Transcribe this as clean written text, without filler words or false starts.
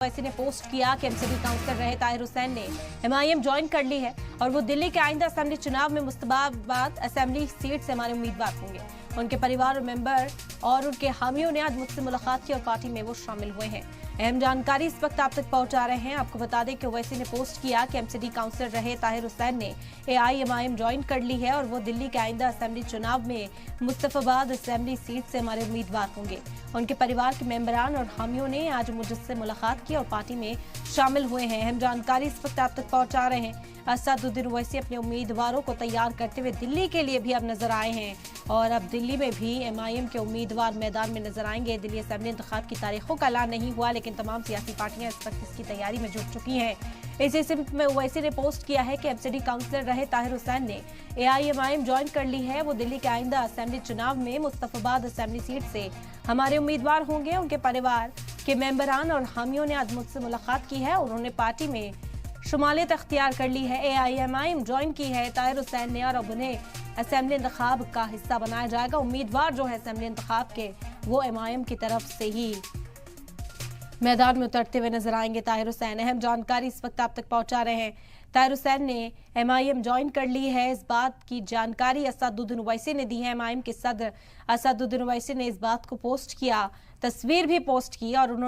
ओवैसी ने पोस्ट किया कि एमसीडी काउंसलर रहे ताहिर हुसैन ने एमआईएम ज्वाइन कर ली है और वो दिल्ली के आइंदा असेंबली चुनाव में मुस्तफाबाद असेंबली सीट से हमारे उम्मीदवार होंगे। उनके परिवार और मेंबर और उनके हामियों ने आज मुझसे मुलाकात की और पार्टी में वो शामिल हुए हैं। अहम जानकारी इस वक्त आप तक पहुंचा रहे हैं। आपको बता दें कि ओवैसी ने पोस्ट किया कि एमसीडी काउंसलर रहे ताहिर हुसैन ने एआईएमआईएम ज्वाइन कर ली है और वो दिल्ली के आइंदा असेंबली चुनाव में मुस्तफाबाद असेंबली सीट से हमारे उम्मीदवार होंगे। उनके परिवार के मेंबरान और हामियों ने आज मुझसे मुलाकात की और पार्टी में शामिल हुए हैं। अहम जानकारी इस वक्त आप तक पहुंचा रहे हैं। असदुद्दीन ओवैसी अपने उम्मीदवारों को तैयार करते हुए दिल्ली के लिए भी अब नजर आए हैं और अब दिल्ली में भी एमआईएम के उम्मीदवार मैदान में नजर आएंगे। दिल्ली असेंबली इंतखाब की तारीखों का ऐलान नहीं हुआ, लेकिन तमाम सियासी पार्टियां इस वक्त इसकी तैयारी में जुट चुकी हैं। इसी सिलसिले में ओवैसी ने पोस्ट किया है कि एमसीडी काउंसलर रहे ताहिर हुसैन ने एआईएमआईएम ज्वाइन कर ली है। वो दिल्ली के आइंदा असेंबली चुनाव में मुस्तफाबाद असेंबली सीट से हमारे उम्मीदवार होंगे। उनके परिवार के मेंबरान और हामियों ने आज मुझसे मुलाकात की है और उन्होंने पार्टी में शुमालियत अख्तियार कर ली है। एआईएमआईएम ज्वाइन की है ताहिर हुसैन ने और अब उन्हें असेंबली इंतखाब का हिस्सा बनाया जाएगा। उम्मीदवार जो है असेंबली इंतखाब के वो एमआईएम की तरफ से ही मैदान में उतरते हुए नजर आएंगे। ताहिर हुसैन, अहम जानकारी इस वक्त आप तक पहुंचा रहे हैं। ताहिर हुसैन ने एमआईएम ज्वाइन कर ली है, इस बात की जानकारी असदुद्दीन ओवैसी ने दी है। एमआईएम के सदर असदुद्दीन ओवैसी ने इस बात को पोस्ट किया, तस्वीर भी पोस्ट की और उन्होंने